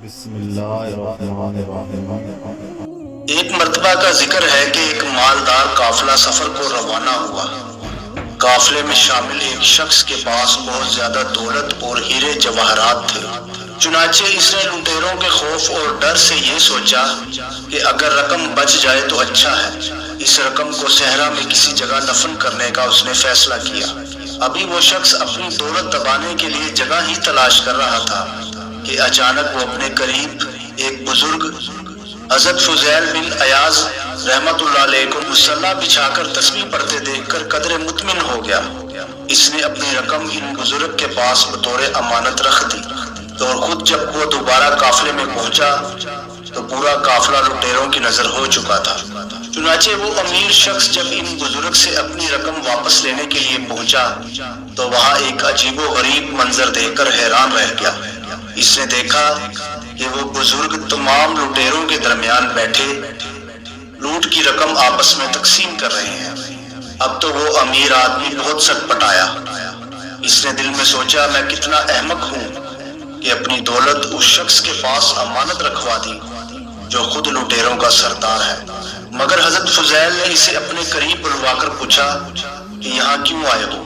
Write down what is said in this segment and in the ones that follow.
بسم اللہ الرحمن الرحیم۔ ایک مرتبہ کا ذکر ہے کہ ایک مالدار قافلہ سفر کو روانہ ہوا۔ قافلے میں شامل ایک شخص کے پاس بہت زیادہ دولت اور ہیرے جواہرات تھے۔ چنانچہ اس نے لٹیروں کے خوف اور ڈر سے یہ سوچا کہ اگر رقم بچ جائے تو اچھا ہے۔ اس رقم کو صحرا میں کسی جگہ دفن کرنے کا اس نے فیصلہ کیا۔ ابھی وہ شخص اپنی دولت دبانے کے لیے جگہ ہی تلاش کر رہا تھا کہ اچانک وہ اپنے قریب ایک بزرگ حضرت فضیل بن عیاض رحمت اللہ علیہ کو مصلی بچھا کر تسبیح پڑھتے دیکھ کر قدر مطمئن ہو گیا۔ اس نے اپنی رقم ان بزرگ کے پاس بطور امانت رکھ دی اور خود جب وہ دوبارہ قافلے میں پہنچا تو پورا قافلہ لٹیروں کی نظر ہو چکا تھا۔ چنانچہ وہ امیر شخص جب ان بزرگ سے اپنی رقم واپس لینے کے لیے پہنچا تو وہاں ایک عجیب و غریب منظر دیکھ کر حیران رہ گیا۔ اس نے دیکھا کہ وہ بزرگ تمام لٹیروں کے درمیان بیٹھے لوٹ کی رقم آپس میں تقسیم کر رہے ہیں۔ اب تو وہ امیر آدمی بہت سٹپٹایا۔ اس نے دل میں سوچا میں کتنا احمق ہوں کہ اپنی دولت اس شخص کے پاس امانت رکھوا دی جو خود لٹیروں کا سردار ہے۔ مگر حضرت فضیل نے اسے اپنے قریب بلوا کر پوچھا کہ یہاں کیوں آئے ہو؟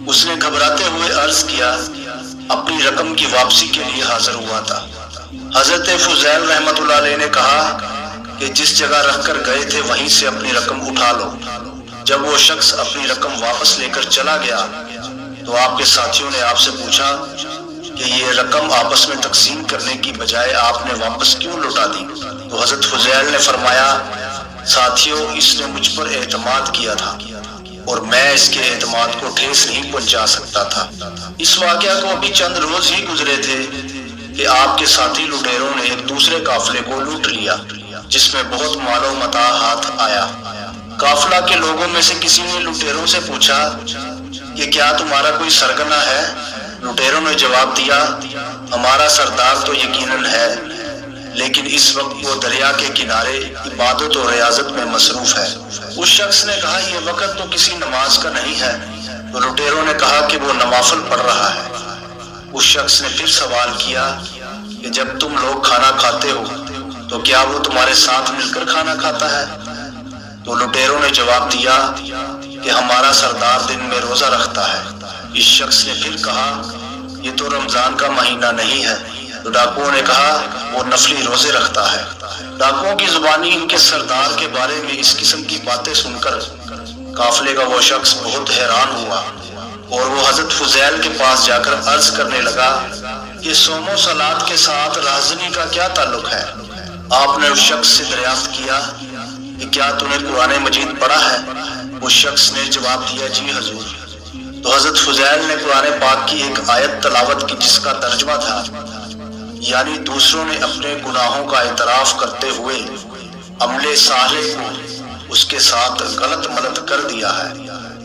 اس نے گھبراتے ہوئے عرض کیا اپنی رقم کی واپسی کے لیے حاضر ہوا تھا۔ حضرت فضیل رحمت اللہ علیہ نے کہا کہ جس جگہ رکھ کر گئے تھے وہیں سے اپنی رقم اٹھا لو۔ جب وہ شخص اپنی رقم واپس لے کر چلا گیا تو آپ کے ساتھیوں نے آپ سے پوچھا کہ یہ رقم آپس میں تقسیم کرنے کی بجائے آپ نے واپس کیوں لوٹا دی؟ تو حضرت فضیل نے فرمایا ساتھیوں، اس نے مجھ پر اعتماد کیا تھا اور میں اس کے اعتماد کو ٹھیس نہیں پہنچا سکتا تھا۔ اس واقعہ کو ابھی چند روز ہی گزرے تھے کہ آپ کے ساتھی لٹیروں نے ایک دوسرے قافلے کو لوٹ لیا جس میں بہت مال و متاع ہاتھ آیا۔ قافلہ کے لوگوں میں سے کسی نے لٹیروں سے پوچھا کہ کیا تمہارا کوئی سرگنا ہے؟ لٹیروں نے جواب دیا ہمارا سردار تو یقیناً ہے، لیکن اس وقت وہ دریا کے کنارے عبادت و ریاضت میں مصروف ہے۔ اس شخص نے کہا یہ وقت تو کسی نماز کا نہیں ہے۔ تو لٹیروں نے کہا کہ وہ نوافل پڑھ رہا ہے۔ اس شخص نے پھر سوال کیا کہ جب تم لوگ کھانا کھاتے ہو تو کیا وہ تمہارے ساتھ مل کر کھانا کھاتا ہے؟ تو لٹیروں نے جواب دیا کہ ہمارا سردار دن میں روزہ رکھتا ہے۔ اس شخص نے پھر کہا یہ تو رمضان کا مہینہ نہیں ہے۔ تو ڈاکوؤں نے کہا وہ نفلی روزے رکھتا ہے۔ ڈاکوؤں کی زبانی ان کے سردار کے بارے میں اس قسم کی باتیں سن کر قافلے کا وہ شخص بہت حیران ہوا اور وہ حضرت فضیل کے پاس جا کر عرض کرنے لگا کہ صوم و صلات کے ساتھ رہزنی کا کیا تعلق ہے؟ آپ نے اس شخص سے دریافت کیا کہ کیا تم نے قرآن مجید پڑھا ہے؟ اس شخص نے جواب دیا جی حضور۔ تو حضرت فضیل نے قرآن پاک کی ایک آیت تلاوت کی جس کا ترجمہ تھا یعنی دوسروں نے اپنے گناہوں کا اعتراف کرتے ہوئے عمل صالح کو اس کے ساتھ غلط ملت کر دیا ہے۔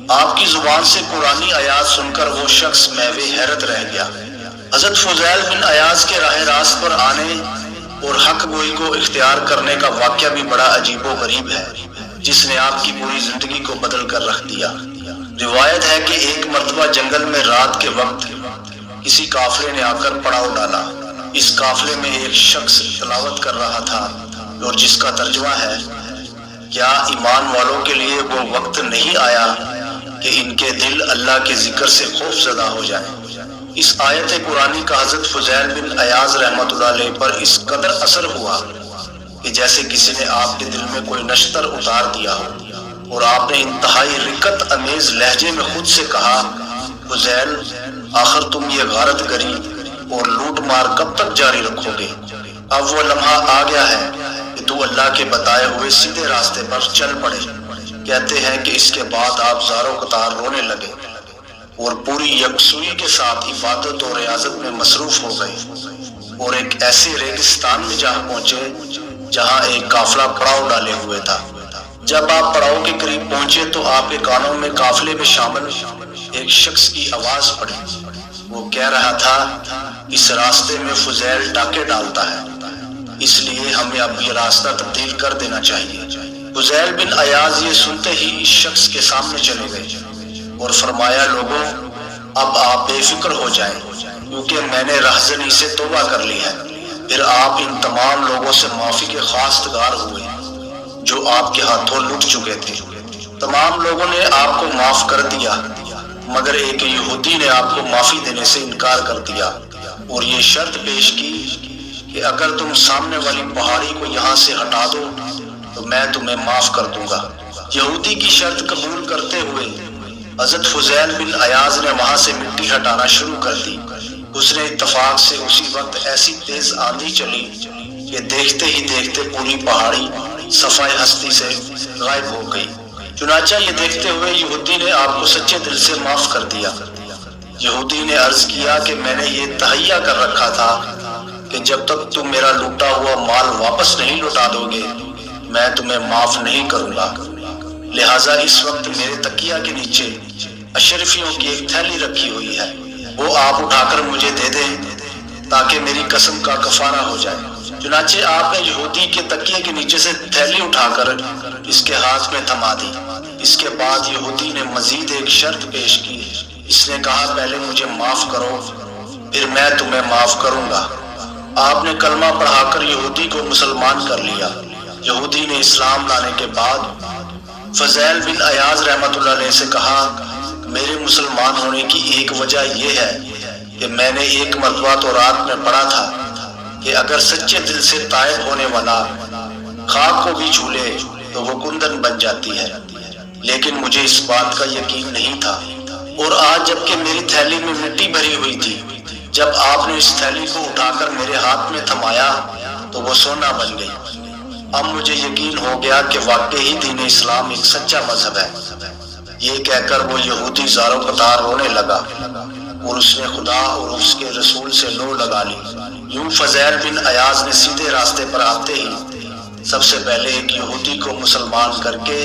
آپ کی زبان سے قرآنی آیات سن کر وہ شخص محو حیرت رہ گیا۔ حضرت فضیل بن عیاض کے راہ راست پر آنے اور حق گوئی کو اختیار کرنے کا واقعہ بھی بڑا عجیب و غریب ہے جس نے آپ کی پوری زندگی کو بدل کر رکھ دیا۔ روایت ہے کہ ایک مرتبہ جنگل میں رات کے وقت کسی قافلے نے آ کر پڑاؤ ڈالا۔ اس قافلے میں ایک شخص تلاوت کر رہا تھا اور جس کا ترجمہ ہے کیا ایمان والوں کے لیے وہ وقت نہیں آیا کہ ان کے دل اللہ کے ذکر سے خوف زدہ ہو جائیں؟ اس آیت قرآنی کا حضرت فضیل بن عیاض رحمت اللہ علیہ پر اس قدر اثر ہوا کہ جیسے کسی نے آپ کے دل میں کوئی نشتر اتار دیا ہو اور آپ نے انتہائی رقت امیز لہجے میں خود سے کہا فضیل آخر تم یہ غارت گری اور لوٹ مار کب تک جاری رکھو گے؟ اب وہ لمحہ آ گیا ہے کہ تو اللہ کے بتائے ہوئے سیدھے راستے پر چل پڑے۔ کہتے ہیں کہ اس کے بعد آپ زاروں قطار رونے لگے اور پوری یکسوئی کے ساتھ عبادت اور ریاضت میں مصروف ہو گئے اور ایک ایسے ریگستان میں جا پہنچے جہاں ایک قافلہ پڑاؤ ڈالے ہوئے تھا۔ جب آپ پڑاؤ کے قریب پہنچے تو آپ کے کانوں میں قافلے میں شامل ایک شخص کی آواز پڑی۔ وہ کہہ رہا تھا اس راستے میں فضیل ڈاکے ڈالتا ہے، اس لیے ہمیں اب یہ راستہ تبدیل کر دینا چاہیے۔ فضیل بن عیاض یہ سنتے ہی اس شخص کے سامنے چلے گئے اور فرمایا لوگوں اب آپ بے فکر ہو جائیں کیونکہ میں نے رہزنی سے توبہ کر لی ہے۔ پھر آپ ان تمام لوگوں سے معافی کے خواستگار ہوئے جو آپ کے ہاتھوں لٹ چکے تھے۔ تمام لوگوں نے آپ کو معاف کر دیا مگر ایک یہودی نے آپ کو معافی دینے سے انکار کر دیا اور یہ شرط پیش کی کہ اگر تم سامنے والی پہاڑی کو یہاں سے ہٹا دو تو میں تمہیں معاف کر دوں گا۔ یہودی کی شرط قبول کرتے ہوئے حضرت فضیل بن عیاض نے وہاں سے مٹی ہٹانا شروع کر دی۔ اس نے اتفاق سے اسی وقت ایسی تیز آندھی چلی کہ دیکھتے ہی دیکھتے پوری پہاڑی صفائے ہستی سے غائب ہو گئی۔ چنانچہ یہ دیکھتے ہوئے یہودی نے آپ کو سچے دل سے معاف کر دیا۔ یہودی نے عرض کیا کہ میں نے یہ تہیہ کر رکھا تھا کہ جب تک تم میرا لوٹا ہوا مال واپس نہیں لوٹا دو گے میں تمہیں معاف نہیں کروں گا، لہٰذا اس وقت میرے تکیہ کے نیچے اشرفیوں کی ایک تھیلی رکھی ہوئی ہے، وہ آپ اٹھا کر مجھے دے دیں تاکہ میری قسم کا کفارہ ہو جائے۔ چنانچہ آپ نے یہودی کے تکیے کے نیچے سے تھیلی اٹھا کر اس کے ہاتھ میں تھما دی۔ اس کے بعد یہودی نے مزید ایک شرط پیش کی۔ اس نے کہا پہلے مجھے معاف کرو پھر میں تمہیں معاف کروں گا۔ آپ نے کلمہ پڑھا کر یہودی کو مسلمان کر لیا۔ یہودی نے اسلام لانے کے بعد فضیل بن عیاض رحمۃ اللہ علیہ سے کہا میرے مسلمان ہونے کی ایک وجہ یہ ہے کہ میں نے ایک مرتبہ تورات میں پڑھا تھا کہ اگر سچے دل سے تائب ہونے والا خاک کو بھی چھو لے تو وہ کندن بن جاتی ہے، لیکن مجھے اس بات کا یقین نہیں تھا۔ اور آج جبکہ میری تھیلی میں مٹی بھری ہوئی تھی، جب آپ نے اس تھیلی کو اٹھا کر میرے ہاتھ میں تھمایا تو وہ سونا بن گئی۔ اب مجھے یقین ہو گیا کہ واقعی دین اسلام ایک سچا مذہب ہے۔ یہ کہہ کر وہ یہودی زاروں قطار رونے لگا اور اس نے خدا اور اس کے رسول سے لو لگا لی۔ یوں فضیل بن عیاض نے سیدھے راستے پر آتے ہی سب سے پہلے ایک یہودی کو مسلمان کر کے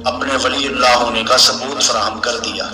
اپنے ولی اللہ ہونے کا ثبوت فراہم کر دیا۔